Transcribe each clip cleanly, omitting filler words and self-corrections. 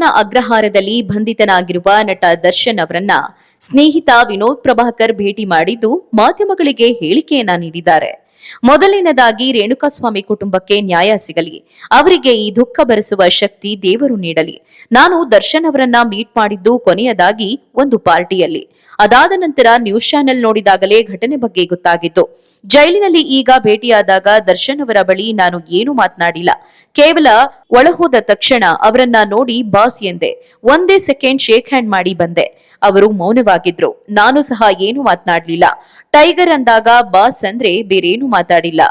ಮದ್ಯಪಾನ ಅಗ್ರಹಾರದಲ್ಲಿ ಬಂಧಿತನಾಗಿರುವ ನಟ ದರ್ಶನ್ ಅವರನ್ನ ಸ್ನೇಹಿತ ವಿನೋದ್ ಪ್ರಭಾಕರ್ ಭೇಟಿ ಮಾಡಿದ್ದು ಮಾಧ್ಯಮಗಳಿಗೆ ಹೇಳಿಕೆಯನ್ನ ನೀಡಿದ್ದಾರೆ. ಮೊದಲನೇದಾಗಿ ರೇಣುಕಾಸ್ವಾಮಿ ಕುಟುಂಬಕ್ಕೆ ನ್ಯಾಯ ಸಿಗಲಿ, ಅವರಿಗೆ ಈ ದುಃಖ ಭರಿಸುವ ಶಕ್ತಿ ದೇವರು ನೀಡಲಿ. ನಾನು ದರ್ಶನ್ ಅವರನ್ನ ಮೀಟ್ ಮಾಡಿದ್ದು ಕೊನೆಯದಾಗಿ ಒಂದು ಪಾರ್ಟಿಯಲ್ಲಿ. ಅದಾದ ನಂತರ ನ್ಯೂಸ್ ಚಾನೆಲ್ ನೋಡಿದಾಗಲೇ ಘಟನೆ ಬಗ್ಗೆ ಗೊತ್ತಾಗಿತ್ತು. ಜೈಲಿನಲ್ಲಿ ಈಗ ಭೇಟಿಯಾದಾಗ ದರ್ಶನ್ ಅವರ ಬಳಿ ನಾನು ಏನು ಮಾತನಾಡಿಲ್ಲ. ಕೇವಲ ಒಳಹೋದ ತಕ್ಷಣ ಅವರನ್ನ ನೋಡಿ ಬಾಸ್ ಎಂದೆ. ಒಂದೇ ಸೆಕೆಂಡ್ ಶೇಕ್ ಹ್ಯಾಂಡ್ ಮಾಡಿ ಬಂದೆ. ಅವರು ಮೌನವಾಗಿದ್ರು. ನಾನು ಸಹ ಏನು ಮಾತನಾಡಲಿಲ್ಲ. ಟೈಗರ್ ಅಂದಾಗ ಬಾಸ್ ಅಂದ್ರೆ ಬೇರೇನು ಮಾತಾಡಿಲ್ಲ.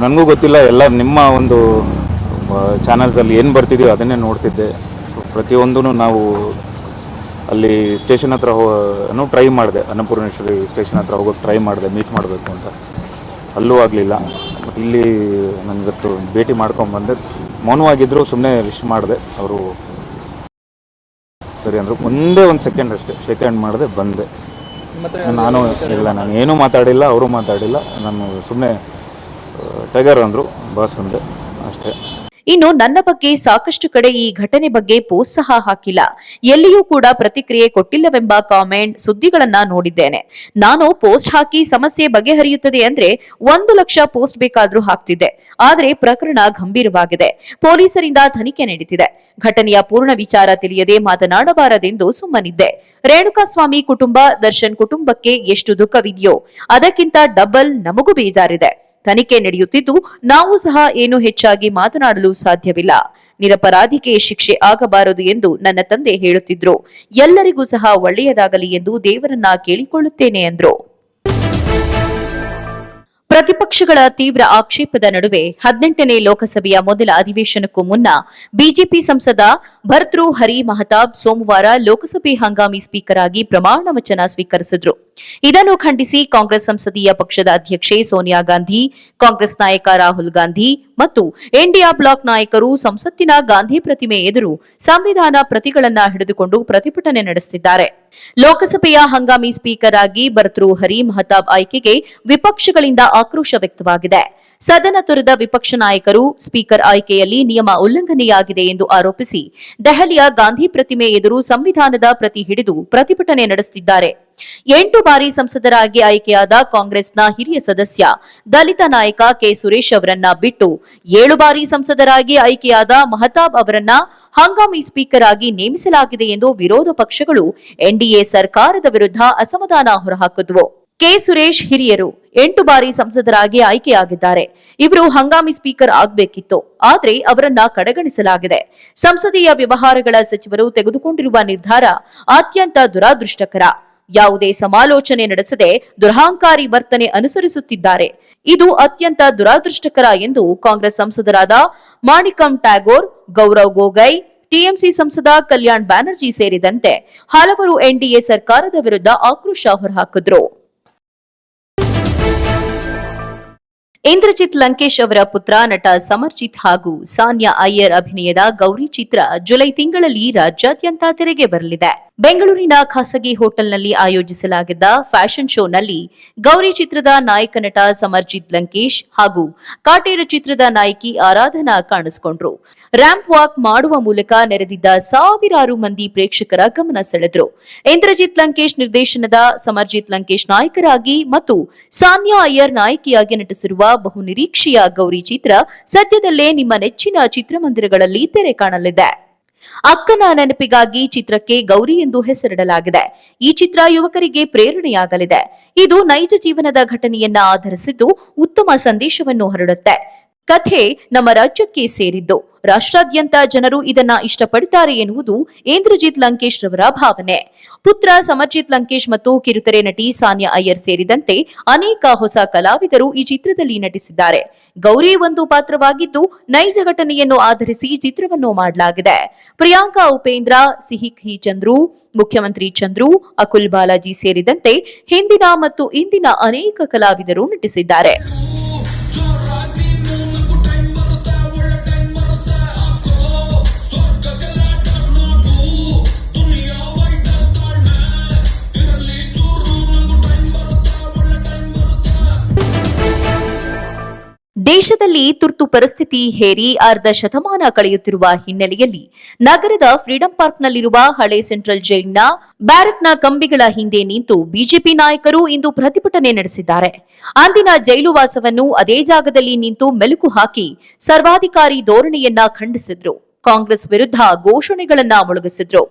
ನನಗೂ ಗೊತ್ತಿಲ್ಲ, ಎಲ್ಲ ನಿಮ್ಮ ಒಂದು ಚಾನಲ್ಸ್ ಅಲ್ಲಿ ಏನು ಬರ್ತಿದೆಯೋ ಅದನ್ನೇ ನೋಡ್ತಿದ್ದೆ. ಪ್ರತಿಯೊಂದೂ ನಾವು ಅಲ್ಲಿ ಸ್ಟೇಷನ್ ಹತ್ರ ಟ್ರೈ ಮಾಡಿದೆ, ಅನ್ನಪೂರ್ಣೇಶ್ವರಿ ಸ್ಟೇಷನ್ ಹತ್ರ ಹೋಗೋಕ್ಕೆ ಟ್ರೈ ಮಾಡಿದೆ, ಮೀಟ್ ಮಾಡಬೇಕು ಅಂತ. ಅಲ್ಲೂ ಆಗಲಿಲ್ಲ. ಬಟ್ ಇಲ್ಲಿ ನನಗತ್ತು ಭೇಟಿ ಮಾಡ್ಕೊಂಡ್ಬಂದೆ. ಮೌನವಾಗಿದ್ದರು, ಸುಮ್ಮನೆ ವಿಶ್ ಮಾಡಿದೆ. ಅವರು ಸರಿ ಅಂದರು. ಒಂದೇ ಒಂದು ಸೆಕೆಂಡ್ ಅಷ್ಟೇ ಶೇಕ್ ಹ್ಯಾಂಡ್ ಮಾಡಿದೆ, ಬಂದೆ. ನಾನು ಏನೂ ಮಾತಾಡಿಲ್ಲ, ಅವರು ಮಾತಾಡಿಲ್ಲ. ನಾನು ಸುಮ್ಮನೆ ಟೈಗರ್ ಅಂದರು, ಬಾಸ್ ಅಂದೆ ಅಷ್ಟೇ. ಇನ್ನು ನನ್ನ ಬಗ್ಗೆ ಸಾಕಷ್ಟು ಕಡೆ ಈ ಘಟನೆ ಬಗ್ಗೆ ಪೋಸ್ಟ್ ಸಹ ಹಾಕಿಲ್ಲ, ಎಲ್ಲಿಯೂ ಕೂಡ ಪ್ರತಿಕ್ರಿಯೆ ಕೊಟ್ಟಿಲ್ಲವೆಂಬ ಕಾಮೆಂಟ್, ಸುದ್ದಿಗಳನ್ನ ನೋಡಿದ್ದೇನೆ. ನಾನು ಪೋಸ್ಟ್ ಹಾಕಿ ಸಮಸ್ಯೆ ಬಗೆಹರಿಯುತ್ತದೆ ಅಂದ್ರೆ 1 ಲಕ್ಷ ಪೋಸ್ಟ್ ಬೇಕಾದ್ರೂ ಹಾಕ್ತಿದ್ದೆ. ಆದ್ರೆ ಪ್ರಕರಣ ಗಂಭೀರವಾಗಿದೆ. ಪೊಲೀಸರಿಂದ ತನಿಖೆ ನಡೀತಿದೆ. ಘಟನೆಯ ಪೂರ್ಣ ವಿಚಾರ ತಿಳಿಯದೆ ಮಾತನಾಡಬಾರದೆಂದು ಸುಮ್ಮನಿದ್ದೆ. ರೇಣುಕಾಸ್ವಾಮಿ ಕುಟುಂಬ, ದರ್ಶನ್ ಕುಟುಂಬಕ್ಕೆ ಎಷ್ಟು ದುಃಖವಿದೆಯೋ ಅದಕ್ಕಿಂತ ಡಬಲ್ ನಮಗೂ ಬೇಜಾರಿದೆ. ತನಿಖೆ ನಡೆಯುತ್ತಿದ್ದು ನಾವು ಸಹ ಏನು ಹೆಚ್ಚಾಗಿ ಮಾತನಾಡಲು ಸಾಧ್ಯವಿಲ್ಲ. ನಿರಪರಾಧಿಗೆ ಶಿಕ್ಷೆ ಆಗಬಾರದು ಎಂದು ನನ್ನ ತಂದೆ ಹೇಳುತ್ತಿದ್ರು. ಎಲ್ಲರಿಗೂ ಸಹ ಒಳ್ಳೆಯದಾಗಲಿ ಎಂದು ದೇವರನ್ನ ಕೇಳಿಕೊಳ್ಳುತ್ತೇನೆ ಎಂದರು. ಪ್ರತಿಪಕ್ಷಗಳ ತೀವ್ರ ಆಕ್ಷೇಪದ ನಡುವೆ 18ನೇ ಲೋಕಸಭೆಯ ಮೊದಲ ಅಧಿವೇಶನಕ್ಕೂ ಮುನ್ನ ಬಿಜೆಪಿ ಸಂಸದ ಭರ್ತೃಹರಿ ಮಹತಾಬ್ ಸೋಮವಾರ ಲೋಕಸಭೆ ಹಂಗಾಮಿ ಸ್ಪೀಕರ್ ಆಗಿ ಪ್ರಮಾಣ ವಚನ ಸ್ವೀಕರಿಸಿದರು. ಇದನ್ನು ಖಂಡಿಸಿ ಕಾಂಗ್ರೆಸ್ ಸಂಸದೀಯ ಪಕ್ಷದ ಅಧ್ಯಕ್ಷೆ ಸೋನಿಯಾ ಗಾಂಧಿ, ಕಾಂಗ್ರೆಸ್ ನಾಯಕ ರಾಹುಲ್ ಗಾಂಧಿ ಮತ್ತು ಇಂಡಿಯಾ ಬ್ಲಾಕ್ ನಾಯಕರು ಸಂಸತ್ತಿನ ಗಾಂಧಿ ಪ್ರತಿಮೆ ಎದುರು ಸಂವಿಧಾನ ಪ್ರತಿಗಳನ್ನ ಹಿಡಿದುಕೊಂಡು ಪ್ರತಿಭಟನೆ ನಡೆಸುತ್ತಿದ್ದಾರೆ. ಲೋಕಸಭೆಯ ಹಂಗಾಮಿ ಸ್ಪೀಕರ್ ಆಗಿ ಭರ್ತೃಹರಿ ಮಹತಾಬ್ ಆಯ್ಕೆಗೆ ವಿಪಕ್ಷಗಳಿಂದ ಆಕ್ರೋಶ ವ್ಯಕ್ತವಾಗಿದೆ. ಸದನ ತೊರೆದ ವಿಪಕ್ಷ ನಾಯಕರು ಸ್ಪೀಕರ್ ಆಯ್ಕೆಯಲ್ಲಿ ನಿಯಮ ಉಲ್ಲಂಘನೆಯಾಗಿದೆ ಎಂದು ಆರೋಪಿಸಿ ದೆಹಲಿಯ ಗಾಂಧಿ ಪ್ರತಿಮೆ ಎದುರು ಸಂವಿಧಾನದ ಪ್ರತಿ ಹಿಡಿದು ಪ್ರತಿಭಟನೆ ನಡೆಸುತ್ತಿದ್ದಾರೆ. 8 ಬಾರಿ ಸಂಸದರಾಗಿ ಆಯ್ಕೆಯಾದ ಕಾಂಗ್ರೆಸ್ನ ಹಿರಿಯ ಸದಸ್ಯ ದಲಿತ ನಾಯಕ ಕೆ ಸುರೇಶ್ ಅವರನ್ನ ಬಿಟ್ಟು 7 ಬಾರಿ ಸಂಸದರಾಗಿ ಆಯ್ಕೆಯಾದ ಮಹತಾಬ್ ಅವರನ್ನ ಹಂಗಾಮಿ ಸ್ಪೀಕರ್ ಆಗಿ ನೇಮಿಸಲಾಗಿದೆ ಎಂದು ವಿರೋಧ ಪಕ್ಷಗಳು ಎನ್ಡಿಎ ಸರ್ಕಾರದ ವಿರುದ್ಧ ಅಸಮಾಧಾನ ಹೊರಹಾಕಿದ್ವು. ಕೆ ಸುರೇಶ್ ಹಿರಿಯರು 8 ಬಾರಿ ಸಂಸದರಾಗಿ ಆಯ್ಕೆಯಾಗಿದ್ದಾರೆ. ಇವರು ಹಂಗಾಮಿ ಸ್ಪೀಕರ್ ಆಗಬೇಕಿತ್ತು, ಆದ್ರೆ ಅವರನ್ನ ಕಡೆಗಣಿಸಲಾಗಿದೆ. ಸಂಸದೀಯ ವ್ಯವಹಾರಗಳ ಸಚಿವರು ತೆಗೆದುಕೊಂಡಿರುವ ನಿರ್ಧಾರ ಅತ್ಯಂತ ದುರಾದೃಷ್ಟಕರ. ಯಾವುದೇ ಸಮಾಲೋಚನೆ ನಡೆಸದೆ ದುರಹಂಕಾರಿ ವರ್ತನೆ ಅನುಸರಿಸುತ್ತಿದ್ದಾರೆ. ಇದು ಅತ್ಯಂತ ದುರಾದೃಷ್ಟಕರ ಎಂದು ಕಾಂಗ್ರೆಸ್ ಸಂಸದರಾದ ಮಾಣಿಕಂ ಟ್ಯಾಗೋರ್, ಗೌರವ್ ಗೊಗೊಯ್, ಟಿಎಂಸಿ ಸಂಸದ ಕಲ್ಯಾಣ್ ಬ್ಯಾನರ್ಜಿ ಸೇರಿದಂತೆ ಹಲವರು ಎನ್ಡಿಎ ಸರ್ಕಾರದ ವಿರುದ್ಧ ಆಕ್ರೋಶ ಹೊರಹಾಕಿದ್ರು. ಇಂದ್ರಜಿತ್ ಲಂಕೇಶ್ ಅವರ ಪುತ್ರ ನಟ ಸಮರ್ಜಿತ್ ಹಾಗೂ ಸಾನ್ಯಾ ಅಯ್ಯರ್ ಅಭಿನಯದ ಗೌರಿ ಚಿತ್ರ ಜುಲೈ ತಿಂಗಳಲ್ಲಿ ರಾಜ್ಯಾದ್ಯಂತ ತೆರೆಗೆ ಬರಲಿದೆ. ಬೆಂಗಳೂರಿನ ಖಾಸಗಿ ಹೋಟೆಲ್ನಲ್ಲಿ ಆಯೋಜಿಸಲಾಗಿದ್ದ ಫ್ಯಾಷನ್ ಶೋನಲ್ಲಿ ಗೌರಿ ಚಿತ್ರದ ನಾಯಕ ನಟ ಸಮರ್ಜಿತ್ ಲಂಕೇಶ್ ಹಾಗೂ ಕಾಟೇರ ಚಿತ್ರದ ನಾಯಕಿ ಆರಾಧನಾ ಕಾಣಿಸಿಕೊಂಡ್ರು. ರ್ಯಾಂಪ್ ವಾಕ್ ಮಾಡುವ ಮೂಲಕ ನೆರೆದಿದ್ದ ಸಾವಿರಾರು ಮಂದಿ ಪ್ರೇಕ್ಷಕರ ಗಮನ ಸೆಳೆದ್ರು. ಇಂದ್ರಜಿತ್ ಲಂಕೇಶ್ ನಿರ್ದೇಶನದ ಸಮರ್ಜಿತ್ ಲಂಕೇಶ್ ನಾಯಕರಾಗಿ ಮತ್ತು ಸಾನ್ಯಾ ಅಯ್ಯರ್ ನಾಯಕಿಯಾಗಿ ನಟಿಸಿರುವ ಬಹು ನಿರೀಕ್ಷೆಯ ಗೌರಿ ಚಿತ್ರ ಸದ್ಯದಲ್ಲೇ ನಿಮ್ಮ ನೆಚ್ಚಿನ ಚಿತ್ರಮಂದಿರಗಳಲ್ಲಿ ತೆರೆ ಕಾಣಲಿದೆ. ಅಕ್ಕನ ನೆನಪಿಗಾಗಿ ಚಿತ್ರಕ್ಕೆ ಗೌರಿ ಎಂದು ಹೆಸರಿಡಲಾಗಿದೆ. ಈ ಚಿತ್ರ ಯುವಕರಿಗೆ ಪ್ರೇರಣೆಯಾಗಲಿದೆ. ಇದು ನೈಜ ಜೀವನದ ಘಟನೆಯನ್ನ ಆಧರಿಸಿದ್ದು ಉತ್ತಮ ಸಂದೇಶವನ್ನು ಹರಡುತ್ತೆ. ಕಥೆ ನಮ್ಮ ರಾಜ್ಯಕ್ಕೆ ಸೇರಿದ್ದು. ರಾಷ್ಟ್ರಾದ್ಯಂತ ಜನರು ಇದನ್ನ ಇಷ್ಟಪಡುತ್ತಾರೆ ಎನ್ನುವುದು ಇಂದ್ರಜಿತ್ ಲಂಕೇಶ್ ರವರ ಭಾವನೆ. ಪುತ್ರ ಸಮರ್ಜಿತ್ ಲಂಕೇಶ್ ಮತ್ತು ಕಿರುತೆರೆ ನಟಿ ಸಾನ್ಯಾ ಅಯ್ಯರ್ ಸೇರಿದಂತೆ ಅನೇಕ ಹೊಸ ಕಲಾವಿದರು ಈ ಚಿತ್ರದಲ್ಲಿ ನಟಿಸಿದ್ದಾರೆ. ಗೌರಿ ಒಂದು ಪಾತ್ರವಾಗಿದ್ದು ನೈಜ ಘಟನೆಯನ್ನು ಆಧರಿಸಿ ಚಿತ್ರವನ್ನು ಮಾಡಲಾಗಿದೆ. ಪ್ರಿಯಾಂಕಾ ಉಪೇಂದ್ರ, ಸಿಹಿಖಿ ಚಂದ್ರು, ಮುಖ್ಯಮಂತ್ರಿ ಚಂದ್ರು, ಅಕುಲ್ ಬಾಲಾಜಿ ಸೇರಿದಂತೆ ಹಿಂದಿನ ಮತ್ತು ಇಂದಿನ ಅನೇಕ ಕಲಾವಿದರು ನಟಿಸಿದ್ದಾರೆ. ದೇಶದಲ್ಲಿ ತುರ್ತು ಪರಿಸ್ಥಿತಿ ಹೇರಿ ಅರ್ಧ ಶತಮಾನ ಕಳೆಯುತ್ತಿರುವ ಹಿನ್ನೆಲೆಯಲ್ಲಿ ನಗರದ ಫ್ರೀಡಂ ಪಾರ್ಕ್ನಲ್ಲಿರುವ ಹಳೆ ಸೆಂಟ್ರಲ್ ಜೈಲಿನ ಬ್ಯಾರಕ್ನ ಕಂಬಿಗಳ ಹಿಂದೆ ನಿಂತು ಬಿಜೆಪಿ ನಾಯಕರು ಇಂದು ಪ್ರತಿಭಟನೆ ನಡೆಸಿದ್ದಾರೆ. ಅಂದಿನ ಜೈಲು ವಾಸವನ್ನು ಅದೇ ಜಾಗದಲ್ಲಿ ನಿಂತು ಮೆಲುಕು ಹಾಕಿ ಸರ್ವಾಧಿಕಾರಿ ಧೋರಣೆಯನ್ನ ಖಂಡಿಸಿದ್ರು. ಕಾಂಗ್ರೆಸ್ ವಿರುದ್ಧ ಘೋಷಣೆಗಳನ್ನ ಮೊಳಗಿಸಿದ್ರು.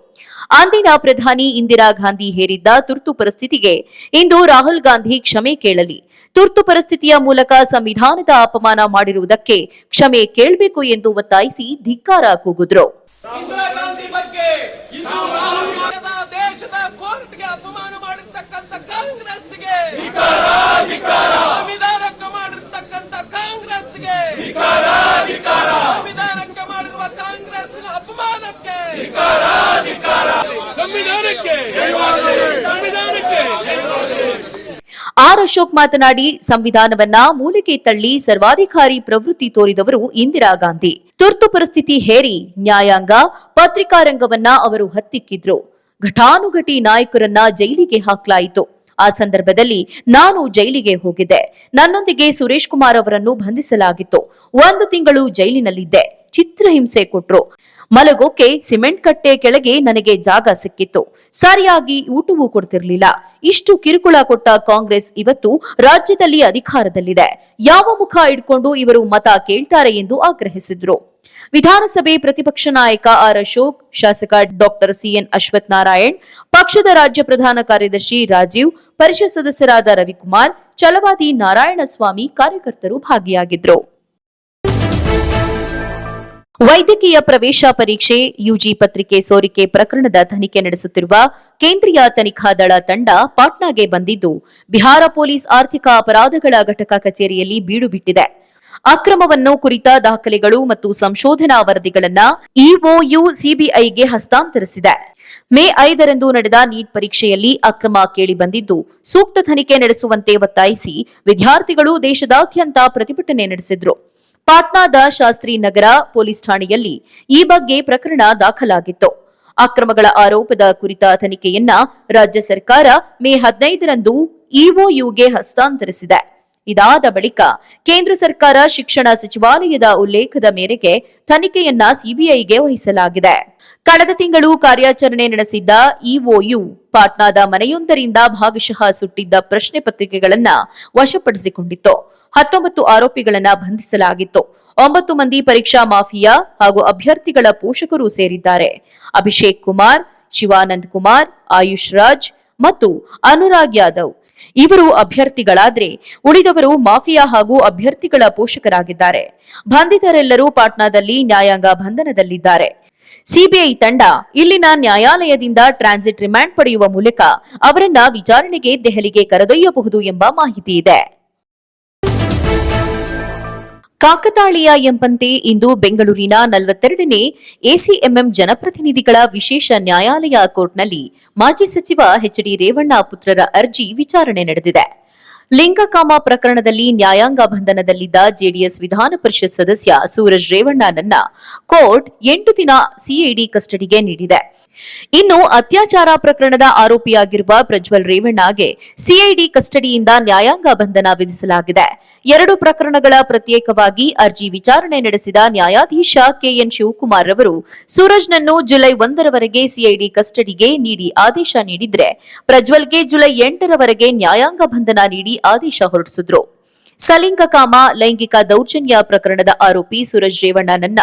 ಅಂದಿನ ಪ್ರಧಾನಿ ಇಂದಿರಾ ಗಾಂಧಿ ಹೇರಿದ್ದ ತುರ್ತು ಪರಿಸ್ಥಿತಿಗೆ ಇಂದು ರಾಹುಲ್ ಗಾಂಧಿ ಕ್ಷಮೆ ಕೇಳಲಿ, ತುರ್ತು ಪರಿಸ್ಥಿತಿಯ ಮೂಲಕ ಸಂವಿಧಾನದ ಅಪಮಾನ ಮಾಡಿರುವುದಕ್ಕೆ ಕ್ಷಮೆ ಕೇಳಬೇಕು ಎಂದು ಒತ್ತಾಯಿಸಿ ಧಿಕ್ಕಾರ ಕೂಗಿದ್ರು. ಇಂದಿರಾ ಗಾಂಧಿ ಬಗ್ಗೆ ದೇಶದ ಕೋರ್ಟ್ಗೆ ಅಪಮಾನ ಮಾಡಿರ್ತಕ್ಕಂಥ ಕಾಂಗ್ರೆಸ್ಗೆ ಸಂವಿಧಾನಕ್ಕೆ ಮಾಡಿರ್ತಕ್ಕಂಥ ಕಾಂಗ್ರೆಸ್ಗೆ ಸಂವಿಧಾನಕ್ಕೆ ಮಾಡಿರುವ ಕಾಂಗ್ರೆಸ್ನ ಅಪಮಾನಕ್ಕೆ ಆರ್ ಅಶೋಕ್ ಮಾತನಾಡಿ, ಸಂವಿಧಾನವನ್ನ ಮೂಲೆಗೆ ತಳ್ಳಿ ಸರ್ವಾಧಿಕಾರಿ ಪ್ರವೃತ್ತಿ ತೋರಿದವರು ಇಂದಿರಾ ಗಾಂಧಿ. ತುರ್ತು ಪರಿಸ್ಥಿತಿ ಹೇರಿ ನ್ಯಾಯಾಂಗ, ಪತ್ರಿಕಾ ರಂಗವನ್ನ ಅವರು ಹತ್ತಿಕ್ಕಿದ್ರು. ಘಟಾನುಘಟಿ ನಾಯಕರನ್ನ ಜೈಲಿಗೆ ಹಾಕಲಾಯಿತು. ಆ ಸಂದರ್ಭದಲ್ಲಿ ನಾನು ಜೈಲಿಗೆ ಹೋಗಿದ್ದೆ. ನನ್ನೊಂದಿಗೆ ಸುರೇಶ್ ಕುಮಾರ್ ಅವರನ್ನು ಬಂಧಿಸಲಾಗಿತ್ತು. 1 ತಿಂಗಳು ಜೈಲಿನಲ್ಲಿದ್ದೆ. ಚಿತ್ರಹಿಂಸೆ ಕೊಟ್ರು. ಮಲಗೋಕೆ ಸಿಮೆಂಟ್ ಕಟ್ಟೆ ಕೆಳಗೆ ನನಗೆ ಜಾಗ ಸಿಕ್ಕಿತ್ತು. ಸರಿಯಾಗಿ ಊಟವೂ ಕೊಡ್ತಿರ್ಲಿಲ್ಲ. ಇಷ್ಟು ಕಿರುಕುಳ ಕೊಟ್ಟ ಕಾಂಗ್ರೆಸ್ ಇವತ್ತು ರಾಜ್ಯದಲ್ಲಿ ಅಧಿಕಾರದಲ್ಲಿದೆ. ಯಾವ ಮುಖ ಇಟ್ಕೊಂಡು ಇವರು ಮತ ಕೇಳ್ತಾರೆ ಎಂದು ಆಗ್ರಹಿಸಿದ್ರು. ವಿಧಾನಸಭೆ ಪ್ರತಿಪಕ್ಷ ನಾಯಕ ಆರ್ ಅಶೋಕ್, ಶಾಸಕ ಡಾಕ್ಟರ್ ಸಿಎನ್ ಅಶ್ವಥ್ ನಾರಾಯಣ್, ಪಕ್ಷದ ರಾಜ್ಯ ಪ್ರಧಾನ ಕಾರ್ಯದರ್ಶಿ ರಾಜೀವ್, ಪರಿಷತ್ ಸದಸ್ಯರಾದ ರವಿಕುಮಾರ್, ಛಲವಾದಿ ನಾರಾಯಣಸ್ವಾಮಿ ಕಾರ್ಯಕರ್ತರು ಭಾಗಿಯಾಗಿದ್ರು. ವೈದ್ಯಕೀಯ ಪ್ರವೇಶ ಪರೀಕ್ಷೆ ಯುಜಿ ಪತ್ರಿಕೆ ಸೋರಿಕೆ ಪ್ರಕರಣದ ತನಿಖೆ ನಡೆಸುತ್ತಿರುವ ಕೇಂದ್ರೀಯ ತನಿಖಾ ದಳ ತಂಡ ಪಾಟ್ನಾಗೆ ಬಂದಿದ್ದು, ಬಿಹಾರ ಪೊಲೀಸ್ ಆರ್ಥಿಕ ಅಪರಾಧಗಳ ಘಟಕ ಕಚೇರಿಯಲ್ಲಿ ಬೀಡು ಬಿಟ್ಟಿದೆ. ಅಕ್ರಮವನ್ನು ಕುರಿತ ದಾಖಲೆಗಳು ಮತ್ತು ಸಂಶೋಧನಾ ವರದಿಗಳನ್ನ ಇಒಯು ಸಿಬಿಐಗೆ ಹಸ್ತಾಂತರಿಸಿದೆ. ಮೇ 5ರಂದು ನಡೆದ ನೀಟ್ ಪರೀಕ್ಷೆಯಲ್ಲಿ ಅಕ್ರಮ ಕೇಳಿಬಂದಿದ್ದು, ಸೂಕ್ತ ತನಿಖೆ ನಡೆಸುವಂತೆ ಒತ್ತಾಯಿಸಿ ವಿದ್ಯಾರ್ಥಿಗಳು ದೇಶದಾದ್ಯಂತ ಪ್ರತಿಭಟನೆ ನಡೆಸಿದ್ರು. ಪಾಟ್ನಾದ ಶಾಸ್ತ್ರಿ ನಗರ ಪೊಲೀಸ್ ಠಾಣೆಯಲ್ಲಿ ಈ ಬಗ್ಗೆ ಪ್ರಕರಣ ದಾಖಲಾಗಿತ್ತು. ಅಕ್ರಮಗಳ ಆರೋಪದ ಕುರಿತ ತನಿಖೆಯನ್ನ ರಾಜ್ಯ ಸರ್ಕಾರ ಮೇ 15ರಂದು ಇಒಯುಗೆ ಹಸ್ತಾಂತರಿಸಿದೆ. ಇದಾದ ಬಳಿಕ ಕೇಂದ್ರ ಸರ್ಕಾರ ಶಿಕ್ಷಣ ಸಚಿವಾಲಯದ ಉಲ್ಲೇಖದ ಮೇರೆಗೆ ತನಿಖೆಯನ್ನ ಸಿಬಿಐಗೆ ವಹಿಸಲಾಗಿದೆ. ಕಳೆದ ತಿಂಗಳು ಕಾರ್ಯಾಚರಣೆ ನಡೆಸಿದ್ದ ಇಒಯು ಪಾಟ್ನಾದ ಮನೆಯೊಂದರಿಂದ ಭಾಗಶಃ ಸುಟ್ಟಿದ್ದ ಪ್ರಶ್ನೆ ಪತ್ರಿಕೆಗಳನ್ನ ವಶಪಡಿಸಿಕೊಂಡಿತ್ತು. 19 ಆರೋಪಿಗಳನ್ನ ಬಂಧಿಸಲಾಗಿತ್ತು. 9 ಮಂದಿ ಪರೀಕ್ಷಾ ಮಾಫಿಯಾ ಹಾಗೂ ಅಭ್ಯರ್ಥಿಗಳ ಪೋಷಕರು ಸೇರಿದ್ದಾರೆ. ಅಭಿಷೇಕ್ ಕುಮಾರ್, ಶಿವಾನಂದ್ ಕುಮಾರ್, ಆಯುಷ್ ರಾಜ್ ಮತ್ತು ಅನುರಾಗ್ ಯಾದವ್ ಇವರು ಅಭ್ಯರ್ಥಿಗಳಾದ್ರೆ ಉಳಿದವರು ಮಾಫಿಯಾ ಹಾಗೂ ಅಭ್ಯರ್ಥಿಗಳ ಪೋಷಕರಾಗಿದ್ದಾರೆ. ಬಂಧಿತರೆಲ್ಲರೂ ಪಾಟ್ನಾದಲ್ಲಿ ನ್ಯಾಯಾಂಗ ಬಂಧನದಲ್ಲಿದ್ದಾರೆ. ಸಿಬಿಐ ತಂಡ ಇಲ್ಲಿನ ನ್ಯಾಯಾಲಯದಿಂದ ಟ್ರಾನ್ಸಿಟ್ ರಿಮಾಂಡ್ ಪಡೆಯುವ ಮೂಲಕ ಅವರನ್ನ ವಿಚಾರಣೆಗೆ ದೆಹಲಿಗೆ ಕರೆದೊಯ್ಯಬಹುದು ಎಂಬ ಮಾಹಿತಿ ಇದೆ. ಕಾಕತಾಳೀಯ ಎಂಬಂತೆ ಇಂದು ಬೆಂಗಳೂರಿನ 42ನೇ ಎಸಿಎಂಎಂ ಜನಪ್ರತಿನಿಧಿಗಳ ವಿಶೇಷ ನ್ಯಾಯಾಲಯ ಕೋರ್ಟ್ನಲ್ಲಿ ಮಾಜಿ ಸಚಿವ ಎಚ್ಡಿ ರೇವಣ್ಣ ಪುತ್ರರ ಅರ್ಜಿ ವಿಚಾರಣೆ ನಡೆದಿದೆ. ಲಿಂಗಕಾಮ ಪ್ರಕರಣದಲ್ಲಿ ನ್ಯಾಯಾಂಗ ಬಂಧನದಲ್ಲಿದ್ದ ಜೆಡಿಎಸ್ ವಿಧಾನ ಪರಿಷತ್ ಸದಸ್ಯ ಸೂರಜ್ ರೇವಣ್ಣನನ್ನ ಕೋರ್ಟ್ 8 ದಿನ ಸಿಐಡಿ ಕಸ್ಟಡಿಗೆ ನೀಡಿದೆ. ಇನ್ನು ಅತ್ಯಾಚಾರ ಪ್ರಕರಣದ ಆರೋಪಿಯಾಗಿರುವ ಪ್ರಜ್ವಲ್ ರೇವಣ್ಣಗೆ ಸಿಐಡಿ ಕಸ್ಟಡಿಯಿಂದ ನ್ಯಾಯಾಂಗ ಬಂಧನ ವಿಧಿಸಲಾಗಿದೆ. 2 ಪ್ರಕರಣಗಳ ಪ್ರತ್ಯೇಕವಾಗಿ ಅರ್ಜಿ ವಿಚಾರಣೆ ನಡೆಸಿದ ನ್ಯಾಯಾಧೀಶ ಕೆಎನ್ ಶಿವಕುಮಾರ್ ಅವರು ಸೂರಜ್ನನ್ನು ಜುಲೈ 1ರವರೆಗೆ ಸಿಐಡಿ ಕಸ್ಟಡಿಗೆ ನೀಡಿ ಆದೇಶ ನೀಡಿದ್ರೆ, ಪ್ರಜ್ವಲ್ಗೆ ಜುಲೈ 8ರವರೆಗೆ ನ್ಯಾಯಾಂಗ ಬಂಧನ ನೀಡಿ ಆದೇಶ ಹೊರಡಿಸಿದ್ರು. ಸಲಿಂಗಕಾಮ ಲೈಂಗಿಕ ದೌರ್ಜನ್ಯ ಪ್ರಕರಣದ ಆರೋಪಿ ಸೂರಜ್ ರೇವಣ್ಣನನ್ನ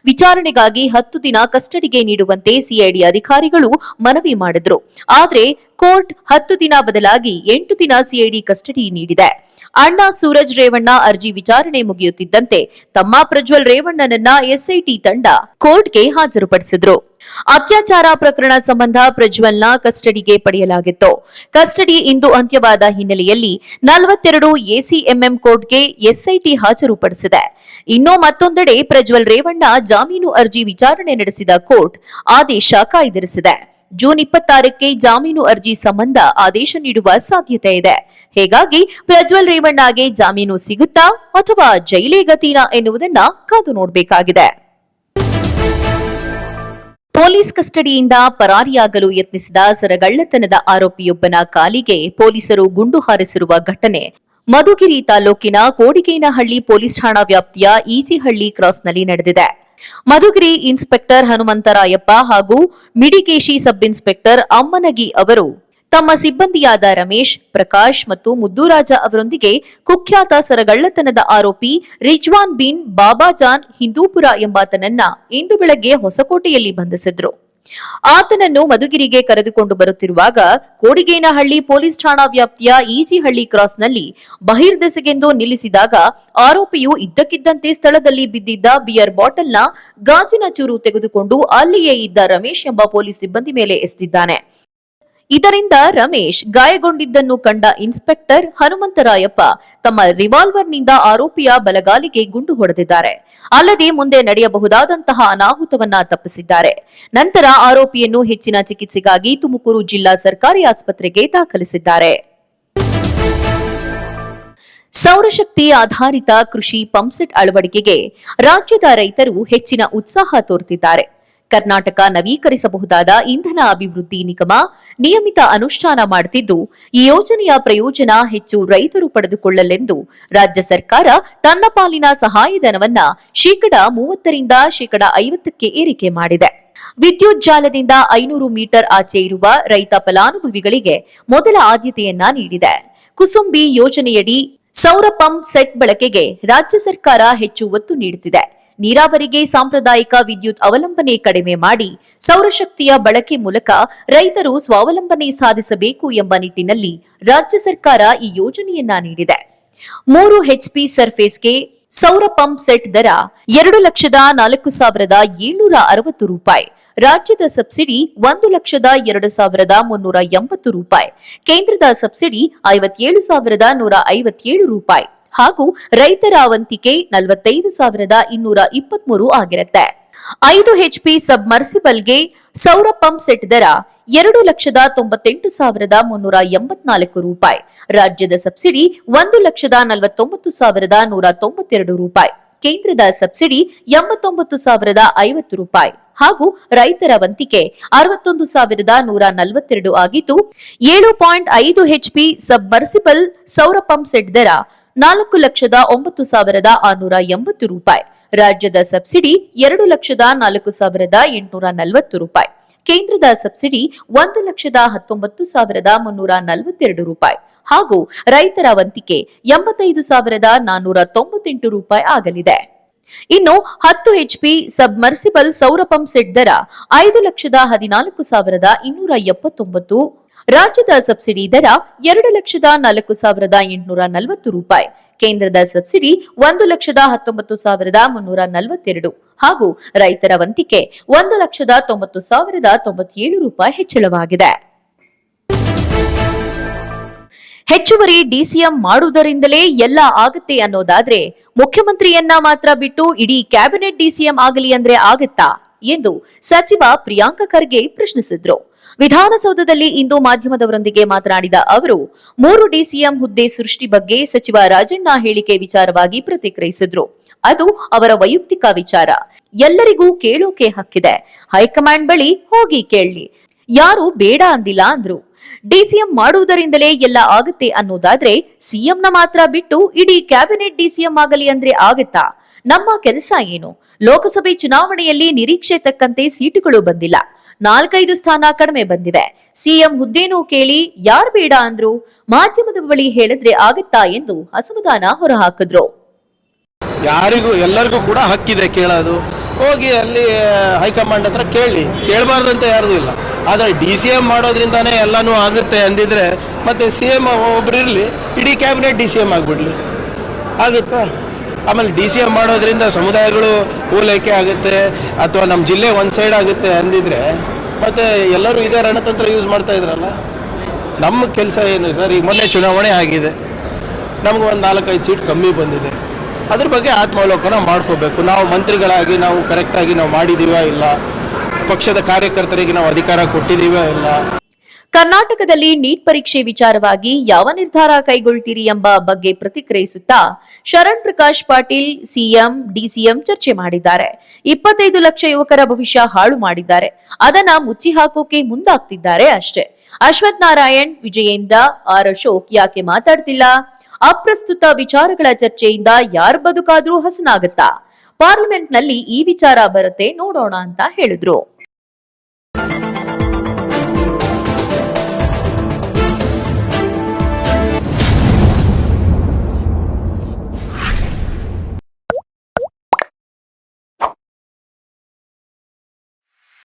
ವಿಚಾರಣೆಗಾಗಿ 10 ದಿನ ಕಸ್ಟಡಿಗೆ ನೀಡುವಂತೆ ಸಿಐಡಿ ಅಧಿಕಾರಿಗಳು ಮನವಿ ಮಾಡಿದ್ರು. ಆದರೆ ಕೋರ್ಟ್ 10 ದಿನ ಬದಲಾಗಿ 8 ದಿನ ಸಿಐಡಿ ಕಸ್ಟಡಿ ನೀಡಿದೆ. ಅಣ್ಣ ಸೂರಜ್ ರೇವಣ್ಣ ಅರ್ಜಿ ವಿಚಾರಣೆ ಮುಗಿಯುತ್ತಿದ್ದಂತೆ ತಮ್ಮ ಪ್ರಜ್ವಲ್ ರೇವಣ್ಣನನ್ನ ಎಸ್ಐಟಿ ತಂಡ ಕೋರ್ಟ್ಗೆ ಹಾಜರುಪಡಿಸಿದ್ರು. ಅತ್ಯಾಚಾರ ಪ್ರಕರಣ ಸಂಬಂಧ ಪ್ರಜ್ವಲ್ನ ಕಸ್ಟಡಿಗೆ ಪಡೆಯಲಾಗಿತ್ತು. ಕಸ್ಟಡಿ ಇಂದು ಅಂತ್ಯವಾದ ಹಿನ್ನೆಲೆಯಲ್ಲಿ 42 ಎಸಿಎಂಎಂ ಕೋರ್ಟ್ಗೆ ಎಸ್ಐಟಿ ಹಾಜರುಪಡಿಸಿದೆ. ಇನ್ನು ಮತ್ತೊಂದೆಡೆ ಪ್ರಜ್ವಲ್ ರೇವಣ್ಣ ಜಾಮೀನು ಅರ್ಜಿ ವಿಚಾರಣೆ ನಡೆಸಿದ ಕೋರ್ಟ್ ಆದೇಶ ಕಾಯ್ದಿರಿಸಿದೆ. ಜೂನ್ 26ಕ್ಕೆ ಜಾಮೀನು ಅರ್ಜಿ ಸಂಬಂಧ ಆದೇಶ ನೀಡುವ ಸಾಧ್ಯತೆ ಇದೆ. ಹೀಗಾಗಿ ಪ್ರಜ್ವಲ್ ರೇವಣ್ಣಗೆ ಜಾಮೀನು ಸಿಗುತ್ತಾ ಅಥವಾ ಜೈಲೇ ಗತಿನಾ ಎನ್ನುವುದನ್ನ ಕಾದು ನೋಡಬೇಕಾಗಿದೆ. ಪೊಲೀಸ್ ಕಸ್ಟಡಿಯಿಂದ ಪರಾರಿಯಾಗಲು ಯತ್ನಿಸಿದ ಸರಗಳ್ಳತನದ ಆರೋಪಿಯೊಬ್ಬನ ಕಾಲಿಗೆ ಪೊಲೀಸರು ಗುಂಡು ಹಾರಿಸಿರುವ ಘಟನೆ ಮಧುಗಿರಿ ತಾಲೂಕಿನ ಕೋಡಿಗೇನಹಳ್ಳಿ ಪೊಲೀಸ್ ಠಾಣಾ ವ್ಯಾಪ್ತಿಯ ಈಜಿಹಳ್ಳಿ ಕ್ರಾಸ್ನಲ್ಲಿ ನಡೆದಿದೆ. ಮಧುಗಿರಿ ಇನ್ಸ್ಪೆಕ್ಟರ್ ಹನುಮಂತರಾಯಪ್ಪ ಹಾಗೂ ಮಿಡಿಗೇಶಿ ಸಬ್ ಇನ್ಸ್ಪೆಕ್ಟರ್ ಅಮ್ಮನಗಿ ಅವರು ತಮ್ಮ ಸಿಬ್ಬಂದಿಯಾದ ರಮೇಶ್, ಪ್ರಕಾಶ್ ಮತ್ತು ಮುದ್ದುರಾಜ ಅವರೊಂದಿಗೆ ಕುಖ್ಯಾತ ಸರಗಳ್ಳತನದ ಆರೋಪಿ ರಿಜ್ವಾನ್ ಬಿನ್ ಬಾಬಾಜಾನ್ ಹಿಂದೂಪುರ ಎಂಬಾತನನ್ನ ಇಂದು ಬೆಳಗ್ಗೆ ಹೊಸಕೋಟೆಯಲ್ಲಿ ಬಂಧಿಸಿದ್ರು. ಆತನನ್ನು ಮಧುಗಿರಿಗೆ ಕರೆದುಕೊಂಡು ಬರುತ್ತಿರುವಾಗ ಕೋಡಿಗೇನಹಳ್ಳಿ ಪೊಲೀಸ್ ಠಾಣಾ ವ್ಯಾಪ್ತಿಯ ಈಜಿಹಳ್ಳಿ ಕ್ರಾಸ್ನಲ್ಲಿ ಬಹಿರ್ದೆಸೆಗೆಂದು ನಿಲ್ಲಿಸಿದಾಗ ಆರೋಪಿಯು ಇದ್ದಕ್ಕಿದ್ದಂತೆ ಸ್ಥಳದಲ್ಲಿ ಬಿದ್ದಿದ್ದ ಬಿಯರ್ ಬಾಟಲ್ನ ಗಾಜಿನ ಚೂರು ತೆಗೆದುಕೊಂಡು ಅಲ್ಲಿಯೇ ಇದ್ದ ರಮೇಶ್ ಎಂಬ ಪೊಲೀಸ್ ಸಿಬ್ಬಂದಿ ಮೇಲೆ ಎಸೆದಿದ್ದಾನೆ. ಇದರಿಂದ ರಮೇಶ್ ಗಾಯಗೊಂಡಿದ್ದನ್ನು ಕಂಡ ಇನ್ಸ್ಪೆಕ್ಟರ್ ಹನುಮಂತರಾಯಪ್ಪ ತಮ್ಮ ರಿವಾಲ್ವರ್ನಿಂದ ಆರೋಪಿಯ ಬಲಗಾಲಿಗೆ ಗುಂಡು ಹೊಡೆದಿದ್ದಾರೆ. ಅಲ್ಲದೆ ಮುಂದೆ ನಡೆಯಬಹುದಾದಂತಹ ಅನಾಹುತವನ್ನ ತಪ್ಪಿಸಿದ್ದಾರೆ. ನಂತರ ಆರೋಪಿಯನ್ನು ಹೆಚ್ಚಿನ ಚಿಕಿತ್ಸೆಗಾಗಿ ತುಮಕೂರು ಜಿಲ್ಲಾ ಸರ್ಕಾರಿ ಆಸ್ಪತ್ರೆಗೆ ದಾಖಲಿಸಿದ್ದಾರೆ. ಸೌರಶಕ್ತಿ ಆಧಾರಿತ ಕೃಷಿ ಪಂಪ್ಸೆಟ್ ಅಳವಡಿಕೆಗೆ ರಾಜ್ಯದ ರೈತರು ಹೆಚ್ಚಿನ ಉತ್ಸಾಹ ತೋರುತ್ತಿದ್ದಾರೆ. ಕರ್ನಾಟಕ ನವೀಕರಿಸಬಹುದಾದ ಇಂಧನ ಅಭಿವೃದ್ಧಿ ನಿಗಮ ನಿಯಮಿತ ಅನುಷ್ಠಾನ ಮಾಡುತ್ತಿದ್ದು, ಈ ಯೋಜನೆಯ ಪ್ರಯೋಜನ ಹೆಚ್ಚು ರೈತರು ಪಡೆದುಕೊಳ್ಳಲೆಂದು ರಾಜ್ಯ ಸರ್ಕಾರ ತನ್ನ ಪಾಲಿನ ಸಹಾಯಧನವನ್ನ ಶೇಕಡಾ 30ರಿಂದ ಶೇಕಡಾ 50ಕ್ಕೆ ಏರಿಕೆ ಮಾಡಿದೆ. ವಿದ್ಯುತ್ ಜಾಲದಿಂದ 500 ಮೀಟರ್ ಆಚೆ ಇರುವ ರೈತ ಫಲಾನುಭವಿಗಳಿಗೆ ಮೊದಲ ಆದ್ಯತೆಯನ್ನ ನೀಡಿದೆ. ಕುಸುಂಬಿ ಯೋಜನೆಯಡಿ ಸೌರ ಪಂಪ್ ಸೆಟ್ ಬಳಕೆಗೆ ರಾಜ್ಯ ಸರ್ಕಾರ ಹೆಚ್ಚು ಒತ್ತು ನೀಡುತ್ತಿದೆ. ನೀರಾವರಿಗೆ ಸಾಂಪ್ರದಾಯಿಕ ವಿದ್ಯುತ್ ಅವಲಂಬನೆ ಕಡಿಮೆ ಮಾಡಿ ಸೌರಶಕ್ತಿಯ ಬಳಕೆ ಮೂಲಕ ರೈತರು ಸ್ವಾವಲಂಬನೆ ಸಾಧಿಸಬೇಕು ಎಂಬ ನಿಟ್ಟಿನಲ್ಲಿ ರಾಜ್ಯ ಸರ್ಕಾರ ಈ ಯೋಜನೆಯನ್ನ ನೀಡಿದೆ. 3 HP ಸರ್ಫೇಸ್ಗೆ ಸೌರ ಪಂಪ್ ಸೆಟ್ ದರ 2,04,760 ರೂಪಾಯಿ. ರಾಜ್ಯದ ಸಬ್ಸಿಡಿ 1,02,380 ರೂಪಾಯಿ. ಕೇಂದ್ರದ ಸಬ್ಸಿಡಿ 57,157 ರೂಪಾಯಿ ಹಾಗೂ ರೈತರ ಅವಂತಿಕೆ 45,223 ಆಗಿರುತ್ತೆ. 5 HP ಸಬ್ಮರ್ಸಿಬಲ್ಗೆ ಸೌರ ಪಂಪ್ ಸೆಟ್ ದರ 2,98,384 ರೂಪಾಯಿ. ರಾಜ್ಯದ ಸಬ್ಸಿಡಿ 1,49,192 ರೂಪಾಯಿ. ಕೇಂದ್ರದ ಸಬ್ಸಿಡಿ 89,050 ರೂಪಾಯಿ ಹಾಗೂ ರೈತರ ವಂತಿಕೆ 61,142 ಆಗಿದ್ದು, 7.5 HP ಸಬ್ಮರ್ಸಿಬಲ್ ಸೌರ ಪಂಪ್ ಸೆಟ್ ದರ 4,09,680 ರೂಪಾಯಿ. ರಾಜ್ಯದ ಸಬ್ಸಿಡಿ 2,04,840 ರೂಪಾಯಿ. ಕೇಂದ್ರದ ಸಬ್ಸಿಡಿ 1,19,342 ರೂಪಾಯಿ ಹಾಗೂ ರೈತರ ವಂತಿಕೆ 85,498 ರೂಪಾಯಿ ಆಗಲಿದೆ. ಇನ್ನು 10 HP ಸಬ್ಮರ್ಸಿಬಲ್ ಸೌರ ಪಂಪ್ ಸೆಟ್ ದರ 5,14,279. ರಾಜ್ಯದ ಸಬ್ಸಿಡಿ ದರ 2,04,840 ರೂಪಾಯಿ. ಕೇಂದ್ರದ ಸಬ್ಸಿಡಿ 1,19,342 ಹಾಗೂ ರೈತರ ವಂತಿಕೆ 1,90,097 ರೂಪಾಯಿ ಹೆಚ್ಚಳವಾಗಿದೆ. ಹೆಚ್ಚುವರಿ ಡಿಸಿಎಂ ಮಾಡುವುದರಿಂದಲೇ ಎಲ್ಲ ಆಗುತ್ತೆ ಅನ್ನೋದಾದ್ರೆ ಮುಖ್ಯಮಂತ್ರಿಯನ್ನ ಮಾತ್ರ ಬಿಟ್ಟು ಇಡೀ ಕ್ಯಾಬಿನೆಟ್ ಡಿಸಿಎಂ ಆಗಲಿ ಅಂದ್ರೆ ಆಗತ್ತಾ ಎಂದು ಸಚಿವ ಪ್ರಿಯಾಂಕ ಖರ್ಗೆ ಪ್ರಶ್ನಿಸಿದ್ರು. ವಿಧಾನಸೌಧದಲ್ಲಿ ಇಂದು ಮಾಧ್ಯಮದವರೊಂದಿಗೆ ಮಾತನಾಡಿದ ಅವರು 3 ಡಿಸಿಎಂ ಹುದ್ದೆ ಸೃಷ್ಟಿ ಬಗ್ಗೆ ಸಚಿವ ರಾಜಣ್ಣ ಹೇಳಿಕೆ ವಿಚಾರವಾಗಿ ಪ್ರತಿಕ್ರಿಯಿಸಿದ್ರು. ಅದು ಅವರ ವೈಯಕ್ತಿಕ ವಿಚಾರ. ಎಲ್ಲರಿಗೂ ಕೇಳೋಕೆ ಹಕ್ಕಿದೆ. ಹೈಕಮಾಂಡ್ ಬಳಿ ಹೋಗಿ ಕೇಳಲಿ. ಯಾರು ಬೇಡ ಅಂದಿಲ್ಲ ಅಂದ್ರು. ಡಿಸಿಎಂ ಮಾಡುವುದರಿಂದಲೇ ಎಲ್ಲ ಆಗುತ್ತೆ ಅನ್ನೋದಾದ್ರೆ ಸಿಎಂನ ಮಾತ್ರ ಬಿಟ್ಟು ಇಡೀ ಕ್ಯಾಬಿನೆಟ್ ಡಿಸಿಎಂ ಆಗಲಿ ಅಂದ್ರೆ ಆಗತ್ತಾ? ನಮ್ಮ ಕೆಲಸ ಏನು? ಲೋಕಸಭೆ ಚುನಾವಣೆಯಲ್ಲಿ ನಿರೀಕ್ಷೆ ತಕ್ಕಂತೆ ಸೀಟುಗಳು ಬಂದಿಲ್ಲ. 4-5 ಸ್ಥಾನ ಕಡಿಮೆ ಬಂದಿವೆ. ಸಿಎಂ ಹುದ್ದೇನೂ ಕೇಳಿ ಯಾರ್ ಬೇಡ ಅಂದ್ರು? ಮಾಧ್ಯಮದ ಬಳಿ ಹೇಳಿದ್ರೆ ಆಗತ್ತಾ ಎಂದು ಅಸಮಾಧಾನ ಹೊರಹಾಕಿದ್ರು. ಯಾರಿಗೂ ಎಲ್ಲರಿಗೂ ಕೂಡ ಹಕ್ಕಿದೆ ಕೇಳೋದು. ಹೋಗಿ ಅಲ್ಲಿ ಹೈಕಮಾಂಡ್ ಹತ್ರ ಕೇಳಬಾರ್ದಂತ ಯಾರ್ದು ಇಲ್ಲ. ಆದರೆ DCM ಮಾಡೋದ್ರಿಂದಾನೇ ಎಲ್ಲನೂ ಆಗುತ್ತೆ ಅಂದಿದ್ರೆ ಮತ್ತೆ CM ಒಬ್ರು ಇರಲಿ, ಇಡೀ ಕ್ಯಾಬಿನೆಟ್ DCM ಆಗಿಬಿಡ್ಲಿ, ಆಗುತ್ತಾ? ಆಮೇಲೆ DCM ಮಾಡೋದ್ರಿಂದ ಸಮುದಾಯಗಳು ಓಲೈಕೆ ಆಗುತ್ತೆ ಅಥವಾ ನಮ್ಮ ಜಿಲ್ಲೆ ಒಂದು ಸೈಡ್ ಆಗುತ್ತೆ ಅಂದಿದ್ರೆ ಮತ್ತೆ ಎಲ್ಲರೂ ಇದೇ ರಣತಂತ್ರ ಯೂಸ್ ಮಾಡ್ತಾ ಇದ್ರಲ್ಲ. ನಮ್ಮ ಕೆಲಸ ಏನು ಸರ್? ಈಗ ಮೊನ್ನೆ ಚುನಾವಣೆ ಆಗಿದೆ, ನಮ್ಗೆ ಒಂದು 4-5 ಸೀಟ್ ಕಮ್ಮಿ ಬಂದಿದೆ. ಅದ್ರ ಬಗ್ಗೆ ಆತ್ಮಾವಲೋಕನ ಮಾಡ್ಕೋಬೇಕು. ನಾವು ಮಂತ್ರಿಗಳಾಗಿ ನಾವು ಕರೆಕ್ಟಾಗಿ ನಾವು ಮಾಡಿದೀವಾ ಇಲ್ಲ, ಪಕ್ಷದ ಕಾರ್ಯಕರ್ತರಿಗೆ ನಾವು ಅಧಿಕಾರ ಕೊಟ್ಟಿದೀವಾ ಇಲ್ಲ. ಕರ್ನಾಟಕದಲ್ಲಿ ನೀಟ್ ಪರೀಕ್ಷೆ ವಿಚಾರವಾಗಿ ಯಾವ ನಿರ್ಧಾರ ಕೈಗೊಳ್ತೀರಿ ಎಂಬ ಬಗ್ಗೆ ಪ್ರತಿಕ್ರಿಯಿಸುತ್ತಾ ಶರಣ್ ಪ್ರಕಾಶ್ ಪಾಟೀಲ್ ಸಿಎಂ ಡಿಸಿಎಂ ಚರ್ಚೆ ಮಾಡಿದ್ದಾರೆ. 25 ಲಕ್ಷ ಯುವಕರ ಭವಿಷ್ಯ ಹಾಳು ಮಾಡಿದ್ದಾರೆ, ಅದನ್ನ ಮುಚ್ಚಿ ಹಾಕೋಕೆ ಮುಂದಾಗ್ತಿದ್ದಾರೆ ಅಷ್ಟೇ. ಅಶ್ವಥ್ ನಾರಾಯಣ್, ವಿಜಯೇಂದ್ರ, ಆರ್ ಅಶೋಕ್ ಯಾಕೆ ಮಾತಾಡ್ತಿಲ್ಲ? ಅಪ್ರಸ್ತುತ ವಿಚಾರಗಳ ಚರ್ಚೆಯಿಂದ ಯಾರ ಬದುಕಾದ್ರೂ ಹಸನಾಗತ್ತಾ? ಪಾರ್ಲಿಮೆಂಟ್ ನಲ್ಲಿ ಈ ವಿಚಾರ ಬರುತ್ತೆ ನೋಡೋಣ ಅಂತ ಹೇಳಿದ್ರು.